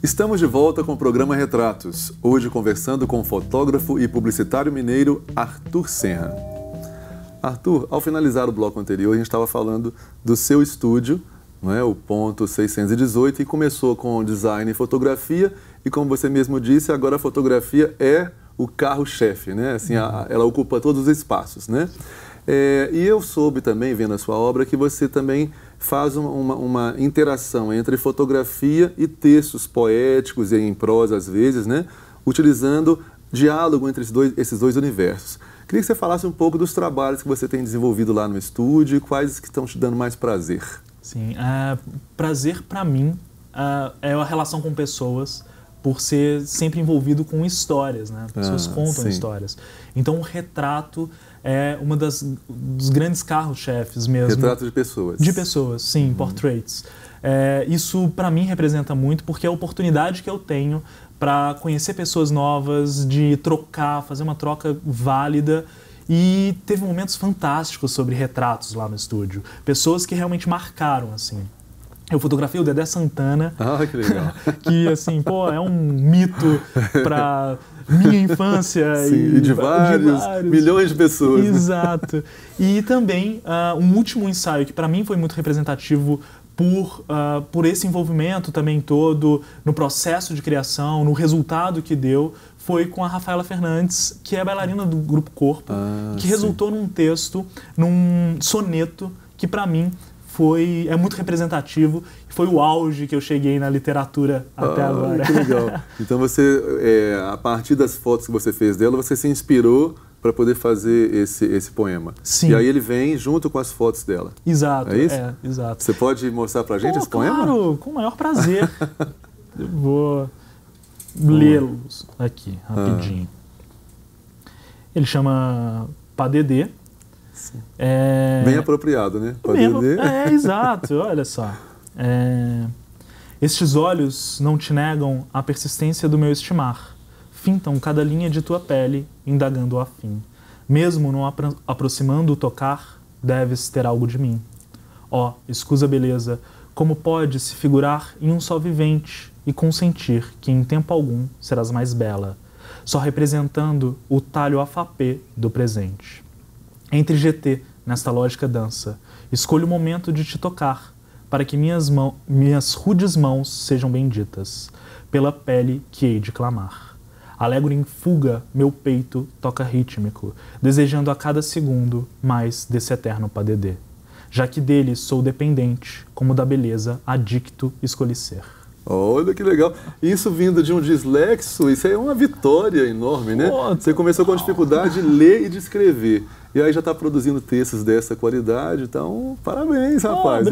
Estamos de volta com o programa Retratos, hoje conversando com o fotógrafo e publicitário mineiro Arthur Senra. Arthur, ao finalizar o bloco anterior, a gente estava falando do seu estúdio, não é? O Ponto 618, e começou com design e fotografia, e como você mesmo disse, agora a fotografia é o carro-chefe, né? Assim, ela ocupa todos os espaços, né? E eu soube também, vendo a sua obra, que você também faz uma interação entre fotografia e textos poéticos e em prosa às vezes, né? Utilizando diálogo entre esses dois universos. Queria que você falasse um pouco dos trabalhos que você tem desenvolvido lá no estúdio e quais que estão te dando mais prazer. Sim, prazer para mim é a relação com pessoas, por ser sempre envolvido com histórias, né? Pessoas contam histórias. Então o retrato é uma dos grandes carros-chefes mesmo. Retrato de pessoas. De pessoas, sim, portraits. Isso para mim representa muito porque é a oportunidade que eu tenho para conhecer pessoas novas, de trocar, fazer uma troca válida. E teve momentos fantásticos sobre retratos lá no estúdio. Pessoas que realmente marcaram, assim. Eu fotografei o Dedé Santana. Ah, que legal. Que, assim, pô, é um mito para minha infância. Sim, e de vários milhões de pessoas. Exato. E também um último ensaio que para mim foi muito representativo por esse envolvimento também todo no processo de criação, no resultado que deu, foi com a Rafaela Fernandes, que é bailarina do Grupo Corpo, que resultou num texto, num soneto, que para mim é muito representativo, foi o auge que eu cheguei na literatura até agora. Que legal. Então você, a partir das fotos que você fez dela, você se inspirou para poder fazer esse poema. Sim. E aí ele vem junto com as fotos dela. Exato. É isso? Exato. Você pode mostrar pra gente esse poema? Claro, com o maior prazer. Eu vou lê-los aqui, rapidinho. Ele chama Padedê. Bem apropriado, né? Padedê. Exato, olha só. Estes olhos não te negam a persistência do meu estimar. Fintam cada linha de tua pele, indagando o afim. Mesmo não aproximando o tocar, deves ter algo de mim. Ó, escusa beleza, como pode se figurar em um só vivente e consentir que em tempo algum serás mais bela, só representando o talho afapê do presente. Entre GT, nesta lógica dança, escolho o momento de te tocar, para que minhas rudes mãos sejam benditas, pela pele que hei de clamar. Alegro em fuga, meu peito toca rítmico, desejando a cada segundo mais desse eterno padedê. Já que dele sou dependente, como da beleza adicto escolhi ser. Olha que legal. Isso vindo de um dislexo, isso aí é uma vitória enorme, né? Você começou com dificuldade de ler e de escrever. E aí já está produzindo textos dessa qualidade, então parabéns, rapaz.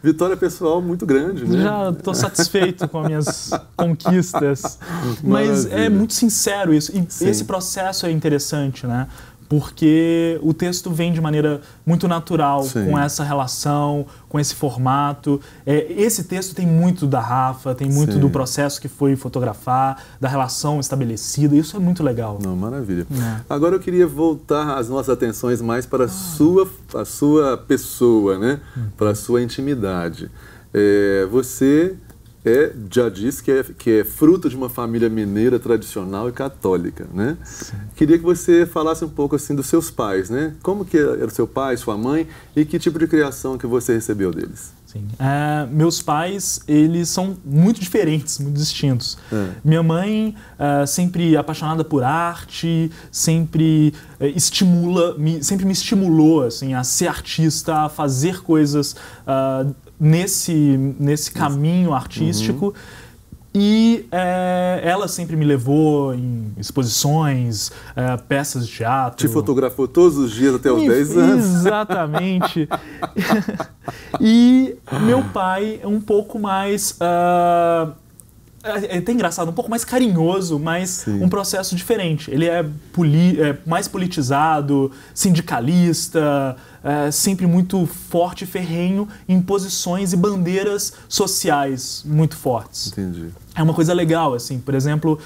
Vitória pessoal muito grande, né? Já estou satisfeito com as minhas conquistas. Mas é muito sincero isso. E esse processo é interessante, né? Porque o texto vem de maneira muito natural, com essa relação, com esse formato. Esse texto tem muito da Rafa, tem muito do processo que foi fotografar, da relação estabelecida. Isso é muito legal. Não, maravilha. Agora eu queria voltar as nossas atenções mais para a sua pessoa, né? Para a sua intimidade. Você já disse que é fruto de uma família mineira tradicional e católica, né? Queria que você falasse um pouco assim dos seus pais, né? Como que era seu pai, sua mãe e que tipo de criação que você recebeu deles? Sim. Meus pais, eles são muito diferentes, muito distintos. Minha mãe, sempre apaixonada por arte, sempre me estimulou assim, a ser artista, a fazer coisas nesse caminho artístico. E ela sempre me levou em exposições, peças de teatro. Te fotografou todos os dias até os 10 anos. Exatamente. E meu pai é um pouco mais... é até engraçado, um pouco mais carinhoso, mas um processo diferente. Ele é mais politizado, sindicalista, sempre muito forte e ferrenho em posições e bandeiras sociais muito fortes. Entendi. É uma coisa legal, assim, por exemplo,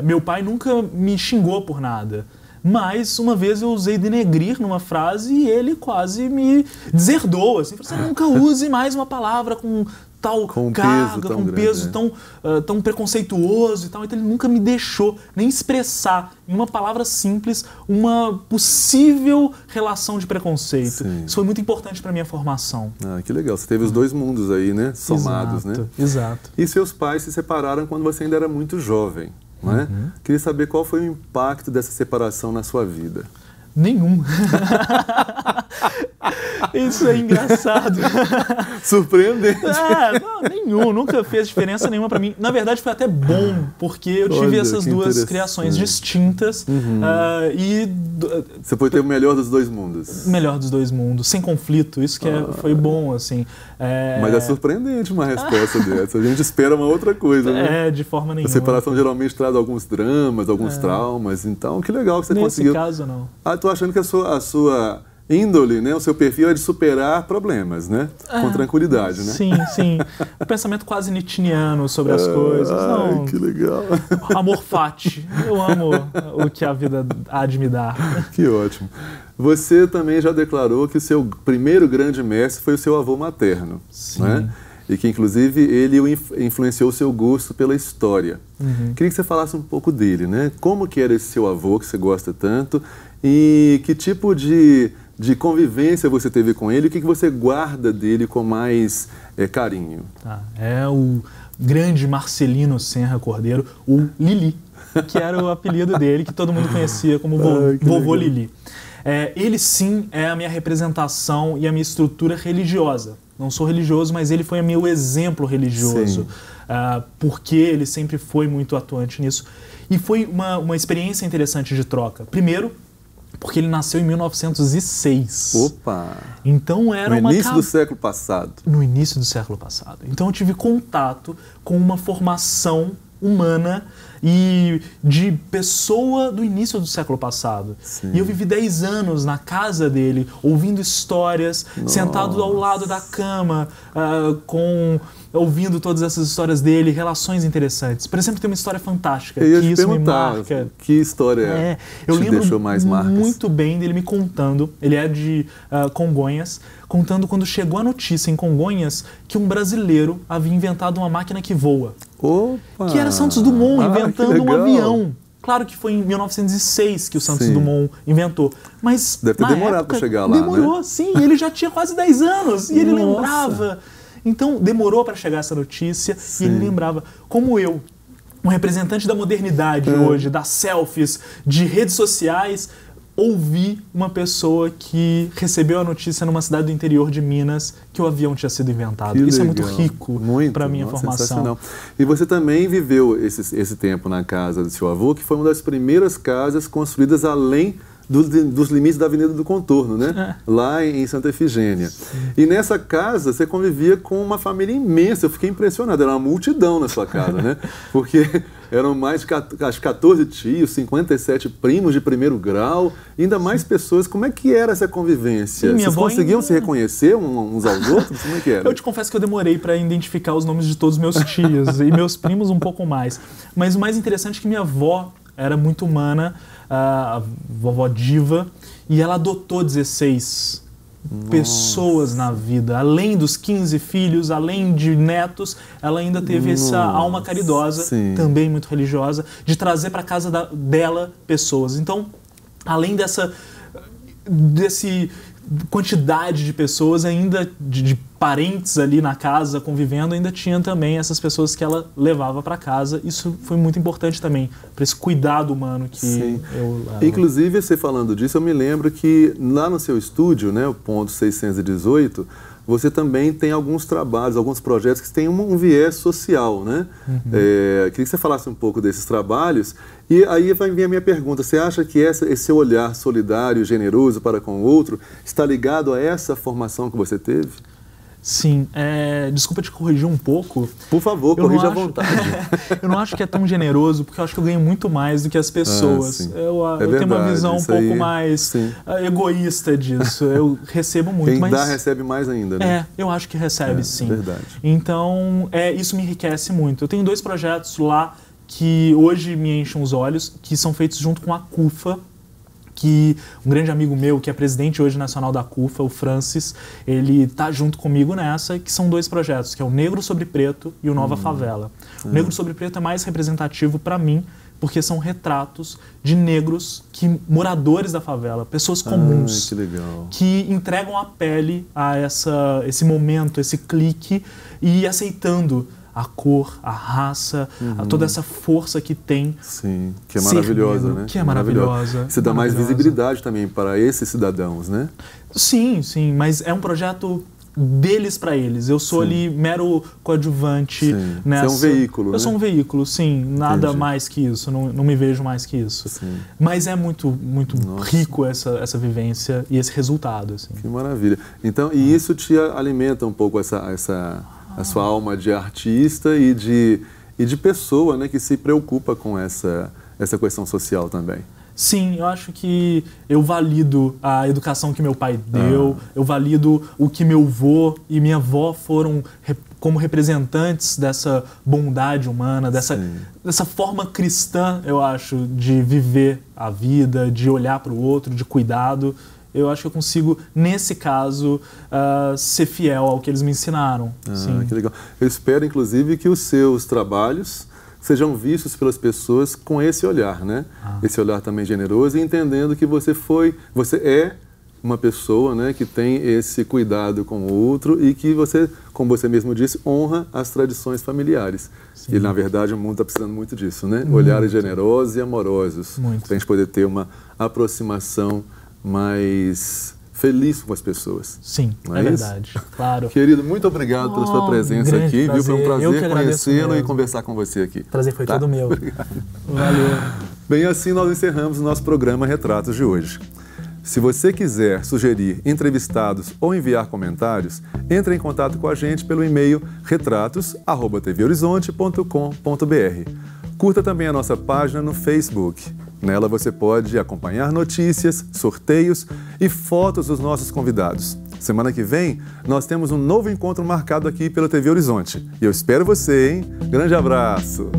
meu pai nunca me xingou por nada, Mas uma vez eu usei denegrir numa frase e ele quase me deserdou. Assim, falou assim, nunca use mais uma palavra com tal carga, com peso tão preconceituoso e tal. Então ele nunca me deixou nem expressar em uma palavra simples uma possível relação de preconceito. Sim. Isso foi muito importante para minha formação. Ah, que legal. Você teve os dois mundos aí, né? Somados, Exato, né? Exato. E seus pais se separaram quando você ainda era muito jovem, não é? Queria saber qual foi o impacto dessa separação na sua vida. Nenhum. Isso é engraçado. Surpreendente. Não, nenhum. Nunca fez diferença nenhuma pra mim. Na verdade, foi até bom, porque eu tive essas duas criações distintas. Você pode ter o melhor dos dois mundos. Melhor dos dois mundos, sem conflito. Isso que foi bom, assim. Mas é surpreendente uma resposta dessa. A gente espera uma outra coisa, né? De forma nenhuma. A separação geralmente traz alguns dramas, alguns traumas. Então, que legal que você conseguiu. Nesse caso, não. Tô achando que a sua índole, né, o seu perfil é de superar problemas, né? Com tranquilidade, né? Sim. O pensamento quase nietzscheano sobre as coisas. Não. Que legal. Amor fati. Eu amo o que a vida há de me dar. Que ótimo. Você também já declarou que o seu primeiro grande mestre foi o seu avô materno, né? E que, inclusive, ele influenciou o seu gosto pela história. Queria que você falasse um pouco dele, né? Como que era esse seu avô que você gosta tanto e que tipo de convivência você teve com ele, o que você guarda dele com mais carinho? É o grande Marcelino Senra Cordeiro, o Lili, que era o apelido dele, que todo mundo conhecia como Vovô Lili. Ele sim é a minha representação e a minha estrutura religiosa. Não sou religioso, mas ele foi o meu exemplo religioso, porque ele sempre foi muito atuante nisso. E foi uma experiência interessante de troca. Primeiro, porque ele nasceu em 1906. Opa! Então era no início do século passado. No início do século passado. Então eu tive contato com uma formação humana e de pessoa do início do século passado. Sim. E eu vivi 10 anos na casa dele, ouvindo histórias, sentado ao lado da cama, ouvindo todas essas histórias dele, relações interessantes. Por exemplo, tem uma história fantástica, que isso me marca. Que história eu te lembro deixou mais marcas? Muito bem dele me contando, ele é de Congonhas, contando quando chegou a notícia em Congonhas que um brasileiro havia inventado uma máquina que voa. Opa! Que era Santos Dumont inventando um avião. Claro que foi em 1906 que o Santos Dumont inventou, mas deve ter demorado para chegar lá, demorou, né? Sim, ele já tinha quase 10 anos e ele lembrava. Então demorou para chegar essa notícia e ele lembrava. Como eu, um representante da modernidade hoje, das selfies, de redes sociais, ouvi uma pessoa que recebeu a notícia numa cidade do interior de Minas que o avião tinha sido inventado. Isso é muito rico para a minha formação. E você também viveu esse tempo na casa do seu avô, que foi uma das primeiras casas construídas além dos limites da Avenida do Contorno, né? Lá em Santa Efigênia. E nessa casa você convivia com uma família imensa. Eu fiquei impressionado, era uma multidão na sua casa, né? Porque eram mais de 14 tios, 57 primos de primeiro grau, ainda mais pessoas. Como é que era essa convivência? Vocês conseguiam se reconhecer uns aos outros? Como é que era? Eu te confesso que eu demorei para identificar os nomes de todos os meus tios e meus primos um pouco mais. Mas o mais interessante é que minha avó era muito humana, a vovó Diva, e ela adotou 16 pessoas na vida. Além dos 15 filhos, além de netos, ela ainda teve essa alma caridosa, também muito religiosa, de trazer para casa dela pessoas. Então, além dessa quantidade de pessoas, ainda de parentes ali na casa convivendo, ainda tinha também essas pessoas que ela levava para casa. Isso foi muito importante também, para esse cuidado humano que eu... Inclusive, você falando disso, eu me lembro que lá no seu estúdio, né, o ponto 618, você também tem alguns trabalhos, alguns projetos que têm um viés social, né? Queria que você falasse um pouco desses trabalhos. E aí vai vir a minha pergunta. Você acha que esse olhar solidário e generoso para com o outro está ligado a essa formação que você teve? Sim. Desculpa te corrigir um pouco. Por favor, corrija à vontade. Eu não acho que é tão generoso, porque eu acho que eu ganho muito mais do que as pessoas. Eu tenho uma visão um pouco mais egoísta disso. Eu recebo muito. Quem dá recebe mais ainda, né? Eu acho que recebe, sim. Verdade. Então, isso me enriquece muito. Eu tenho 2 projetos lá que hoje me enchem os olhos, que são feitos junto com a CUFA, que um grande amigo meu, que é presidente hoje nacional da CUFA, o Francis, ele tá junto comigo nessa, que são 2 projetos, que é o Negro sobre Preto e o Nova Favela. O Negro sobre Preto é mais representativo para mim, porque são retratos de negros, moradores da favela, pessoas comuns, que legal, que entregam a pele a esse momento, esse clique, e aceitando a cor, a raça, toda essa força que tem. Sim, que é maravilhosa, negro, né? Que é maravilhosa. Você dá mais visibilidade também para esses cidadãos, né? Sim, sim, mas é um projeto deles para eles. Eu sou ali mero coadjuvante nessa. Você é um veículo, Eu sou um veículo, sim. Nada mais que isso. Não me vejo mais que isso. Sim. Mas é muito rico essa vivência e esse resultado. Assim. Que maravilha. Então, e isso te alimenta um pouco a sua alma de artista e de pessoa, né, que se preocupa com essa questão social também. Sim, eu acho que eu valido a educação que meu pai deu, eu valido o que meu avô e minha avó foram como representantes dessa bondade humana, dessa forma cristã, eu acho, de viver a vida, de olhar para o outro, de cuidado. Eu acho que eu consigo, nesse caso, ser fiel ao que eles me ensinaram. Sim. Que legal. Eu espero, inclusive, que os seus trabalhos sejam vistos pelas pessoas com esse olhar, né? Esse olhar também generoso e entendendo que você é uma pessoa, né, que tem esse cuidado com o outro e que você, como você mesmo disse, honra as tradições familiares. Sim. E, na verdade, o mundo está precisando muito disso, né? Olhares generosos e amorosos. Para a gente poder ter uma aproximação mais feliz com as pessoas. Sim, é verdade. Claro. Querido, muito obrigado pela sua presença aqui. Prazer. Viu? Foi um prazer conhecê-lo e conversar com você aqui. O prazer foi todo meu. Obrigado. Valeu. Bem, assim nós encerramos o nosso programa Retratos de hoje. Se você quiser sugerir entrevistados ou enviar comentários, entre em contato com a gente pelo e-mail retratos@tvhorizonte.com.br. Curta também a nossa página no Facebook. Nela você pode acompanhar notícias, sorteios e fotos dos nossos convidados. Semana que vem, nós temos um novo encontro marcado aqui pela TV Horizonte. E eu espero você, hein? Grande abraço!